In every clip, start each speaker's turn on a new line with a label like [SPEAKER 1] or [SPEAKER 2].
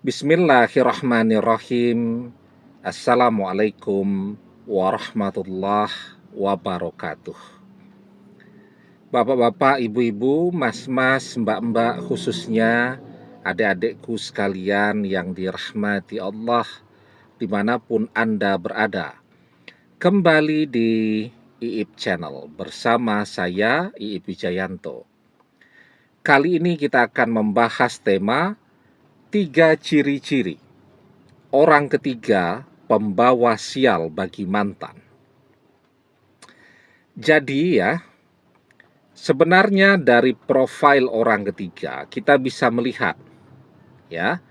[SPEAKER 1] Bismillahirrahmanirrahim. Assalamualaikum warahmatullahi wabarakatuh. Bapak-bapak, ibu-ibu, mas-mas, mbak-mbak, khususnya adik-adikku sekalian yang dirahmati Allah dimanapun Anda berada. Kembali di IIP Channel bersama saya, IIP Wijayanto. Kali ini kita akan membahas tema 3 ciri-ciri orang ketiga pembawa sial bagi mantan. Jadi ya, sebenarnya dari profil orang ketiga kita bisa melihat ya,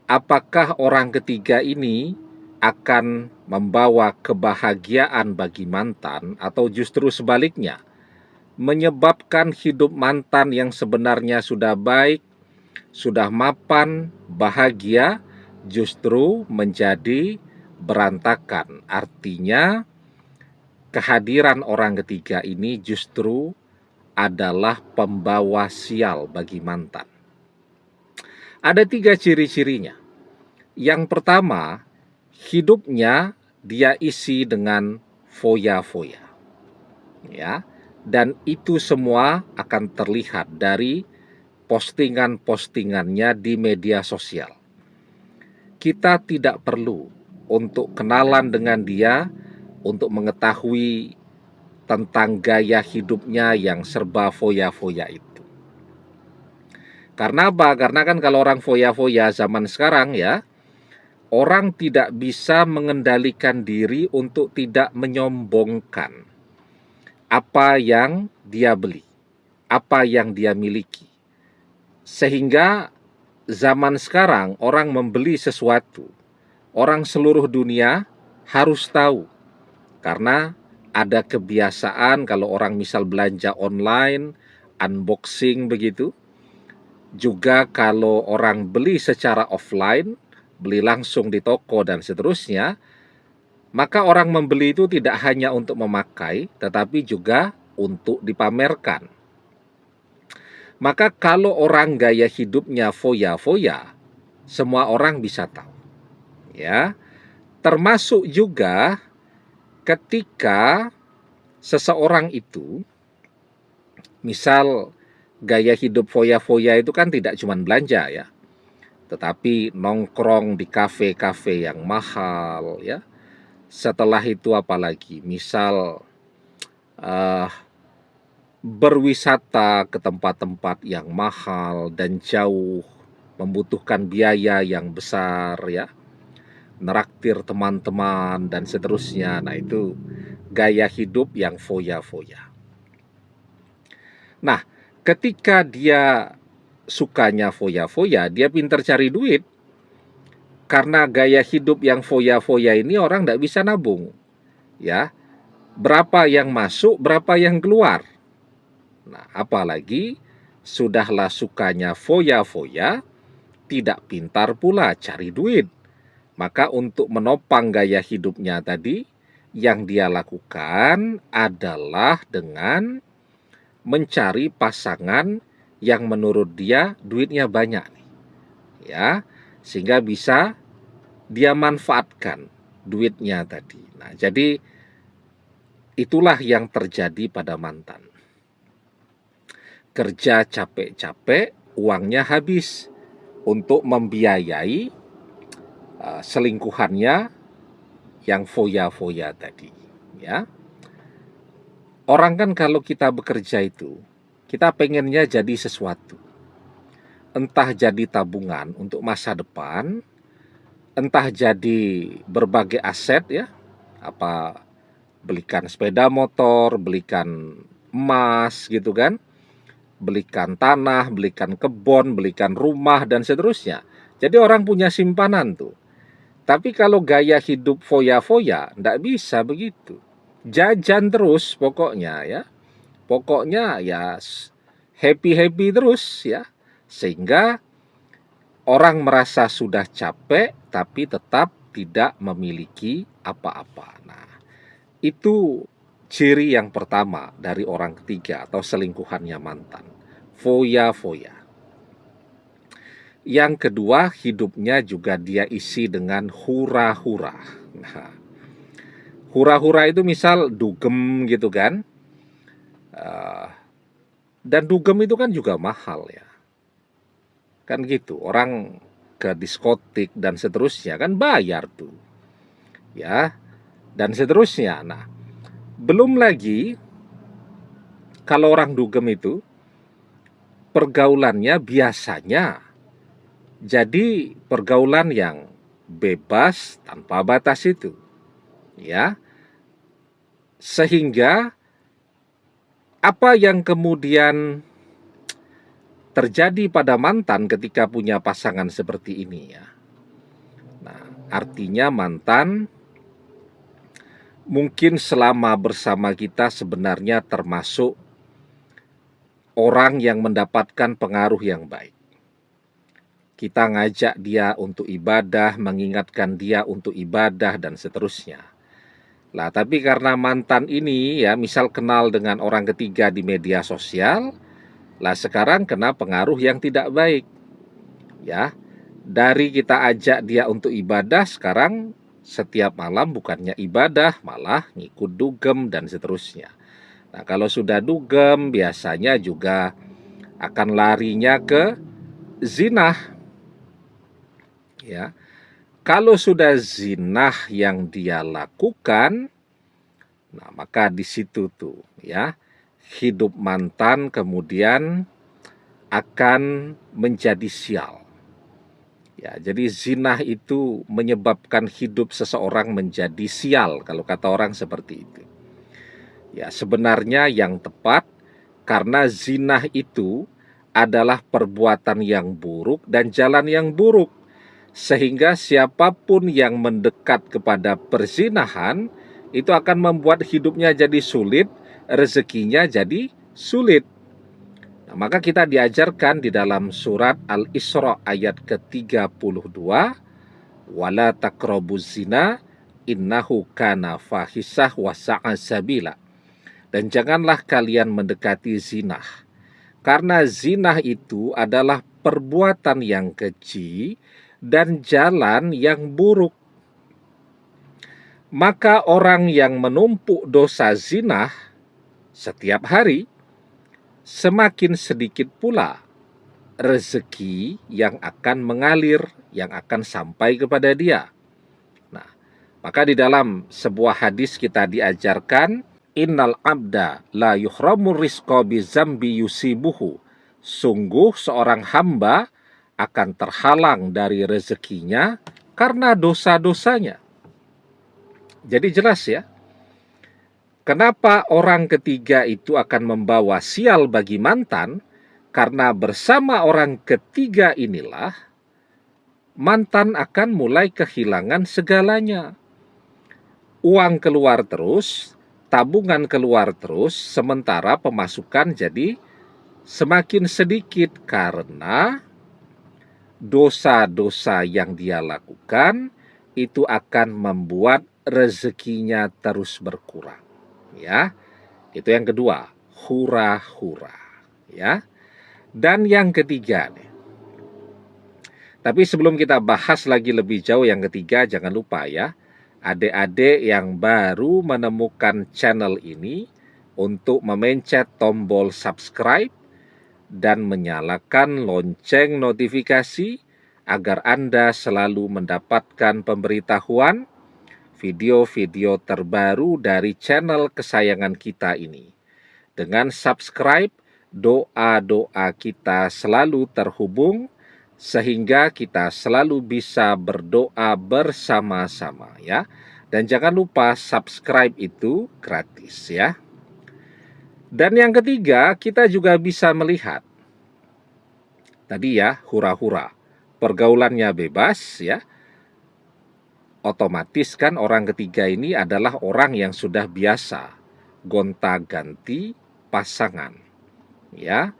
[SPEAKER 1] apakah orang ketiga ini akan membawa kebahagiaan bagi mantan atau justru sebaliknya, menyebabkan hidup mantan yang sebenarnya sudah baik, sudah mapan, bahagia, justru menjadi berantakan. Artinya kehadiran orang ketiga ini justru adalah pembawa sial bagi mantan. Ada 3 ciri-cirinya. Yang pertama, hidupnya dia isi dengan foya-foya. Ya, dan itu semua akan terlihat dari postingan-postingannya di media sosial. Kita tidak perlu untuk kenalan dengan dia, untuk mengetahui tentang gaya hidupnya yang serba foya-foya itu. Karena apa? Karena kan kalau orang foya-foya zaman sekarang ya, orang tidak bisa mengendalikan diri untuk tidak menyombongkan apa yang dia beli, apa yang dia miliki. Sehingga zaman sekarang orang membeli sesuatu, orang seluruh dunia harus tahu. Karena ada kebiasaan kalau orang misal belanja online, unboxing begitu. Juga kalau orang beli secara offline, beli langsung di toko dan seterusnya, maka orang membeli itu tidak hanya untuk memakai, tetapi juga untuk dipamerkan. Maka kalau orang gaya hidupnya foya-foya, semua orang bisa tahu. Ya, termasuk juga ketika seseorang itu, misal gaya hidup foya-foya itu kan tidak cuma belanja ya, tetapi nongkrong di kafe-kafe yang mahal ya. Setelah itu apalagi, misal berwisata ke tempat-tempat yang mahal dan jauh, membutuhkan biaya yang besar ya, neraktir teman-teman dan seterusnya. Nah itu gaya hidup yang foya-foya. Nah, ketika dia sukanya foya-foya, dia pintar cari duit. Karena gaya hidup yang foya-foya ini orang tidak bisa nabung. Ya, berapa yang masuk, berapa yang keluar. Nah, apalagi sudahlah sukanya foya-foya, tidak pintar pula cari duit. Maka untuk menopang gaya hidupnya tadi, yang dia lakukan adalah dengan mencari pasangan yang menurut dia duitnya banyak nih. Ya, sehingga bisa dia manfaatkan duitnya tadi. Nah, jadi itulah yang terjadi pada mantan. Kerja capek-capek, uangnya habis untuk membiayai selingkuhannya yang foya-foya tadi. Ya, orang kan kalau kita bekerja itu, kita pengennya jadi sesuatu. Entah jadi tabungan untuk masa depan, entah jadi berbagai aset ya, apa belikan sepeda motor, belikan emas gitu kan, belikan tanah, belikan kebun, belikan rumah dan seterusnya. Jadi orang punya simpanan tuh. Tapi kalau gaya hidup foya-foya, ndak bisa begitu. Jajan terus pokoknya ya. Pokoknya ya happy-happy terus ya. Sehingga orang merasa sudah capek tapi tetap tidak memiliki apa-apa. Nah, itu ciri yang pertama dari orang ketiga atau selingkuhannya mantan. Foya-foya. Yang kedua, hidupnya juga dia isi dengan hura-hura. Nah, hura-hura itu misal dugem gitu kan. Uh, dan dugem itu kan juga mahal ya. Kan gitu, orang ke diskotik dan seterusnya kan bayar tuh. Ya, dan seterusnya. Nah, belum lagi kalau orang dugem itu pergaulannya biasanya jadi pergaulan yang bebas tanpa batas itu. Ya, sehingga apa yang kemudian terjadi pada mantan ketika punya pasangan seperti ini ya. Nah, artinya mantan mungkin selama bersama kita sebenarnya termasuk orang yang mendapatkan pengaruh yang baik. Kita ngajak dia untuk ibadah, mengingatkan dia untuk ibadah dan seterusnya. Lah, tapi karena mantan ini ya misal kenal dengan orang ketiga di media sosial, lah sekarang kena pengaruh yang tidak baik. Ya, dari kita ajak dia untuk ibadah, sekarang setiap malam bukannya ibadah, malah ngikut dugem dan seterusnya. Nah, kalau sudah dugem, biasanya juga akan larinya ke zina. Ya, kalau sudah zina yang dia lakukan, nah maka di situ tuh ya hidup mantan kemudian akan menjadi sial. Ya, jadi zina itu menyebabkan hidup seseorang menjadi sial, kalau kata orang seperti itu. Ya, sebenarnya yang tepat karena zina itu adalah perbuatan yang buruk dan jalan yang buruk. Sehingga siapapun yang mendekat kepada perzinahan itu akan membuat hidupnya jadi sulit, rezekinya jadi sulit. Nah, maka kita diajarkan di dalam surat Al-Isra ayat ke-32, wala taqrabuz zina innahu kana fahisah wa sa'a sabila. Dan janganlah kalian mendekati zina, karena zina itu adalah perbuatan yang keji dan jalan yang buruk. Maka orang yang menumpuk dosa zina setiap hari, semakin sedikit pula rezeki yang akan mengalir, yang akan sampai kepada dia. Nah, maka di dalam sebuah hadis kita diajarkan, innal abda la yuhramur rizqa bizambi yusibuhu. Sungguh seorang hamba akan terhalang dari rezekinya karena dosa-dosanya. Jadi jelas ya, kenapa orang ketiga itu akan membawa sial bagi mantan, karena bersama orang ketiga inilah mantan akan mulai kehilangan segalanya. Uang keluar terus, tabungan keluar terus, sementara pemasukan jadi semakin sedikit karena dosa-dosa yang dia lakukan itu akan membuat rezekinya terus berkurang. Ya, itu yang kedua, hura-hura. Ya, dan yang ketiga nih. Tapi sebelum kita bahas lagi lebih jauh yang ketiga, jangan lupa ya, adik-adik yang baru menemukan channel ini untuk memencet tombol subscribe dan menyalakan lonceng notifikasi agar Anda selalu mendapatkan pemberitahuan video-video terbaru dari channel kesayangan kita ini. Dengan subscribe, doa-doa kita selalu terhubung sehingga kita selalu bisa berdoa bersama-sama ya. Dan jangan lupa subscribe itu gratis ya. Dan yang ketiga, kita juga bisa melihat tadi ya, hura-hura. Pergaulannya bebas ya. Otomatis kan orang ketiga ini adalah orang yang sudah biasa gonta-ganti pasangan. Ya.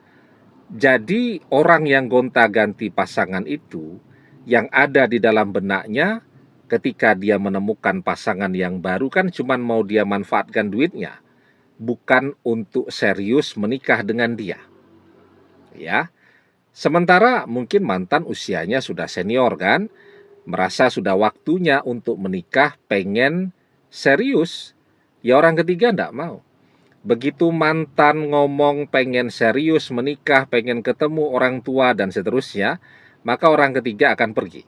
[SPEAKER 1] Jadi orang yang gonta-ganti pasangan itu yang ada di dalam benaknya ketika dia menemukan pasangan yang baru kan cuma mau dia manfaatkan duitnya, bukan untuk serius menikah dengan dia. Ya. Sementara mungkin mantan usianya sudah senior kan, merasa sudah waktunya untuk menikah, pengen serius, ya orang ketiga enggak mau. Begitu mantan ngomong pengen serius menikah, pengen ketemu orang tua dan seterusnya, maka orang ketiga akan pergi.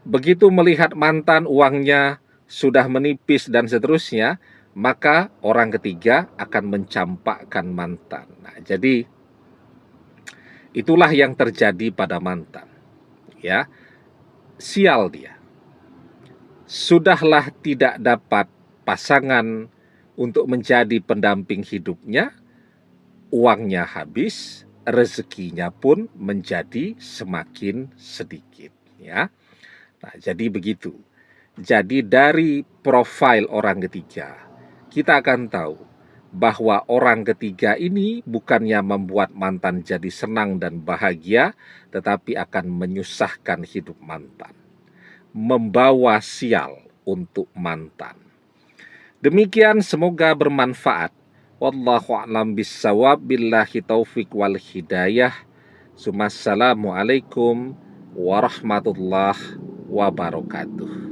[SPEAKER 1] Begitu melihat mantan uangnya sudah menipis dan seterusnya, maka orang ketiga akan mencampakkan mantan. Nah, jadi itulah yang terjadi pada mantan. Ya, sial dia. Sudahlah tidak dapat pasangan untuk menjadi pendamping hidupnya, uangnya habis, rezekinya pun menjadi semakin sedikit, ya. Nah, jadi begitu. Jadi dari profil orang ketiga, kita akan tahu bahwa orang ketiga ini bukannya membuat mantan jadi senang dan bahagia, tetapi akan menyusahkan hidup mantan, membawa sial untuk mantan. Demikian, semoga bermanfaat. Wallahu a'lam bissawab, billahi taufik wal hidayah. Assalamualaikum warahmatullahi wabarakatuh.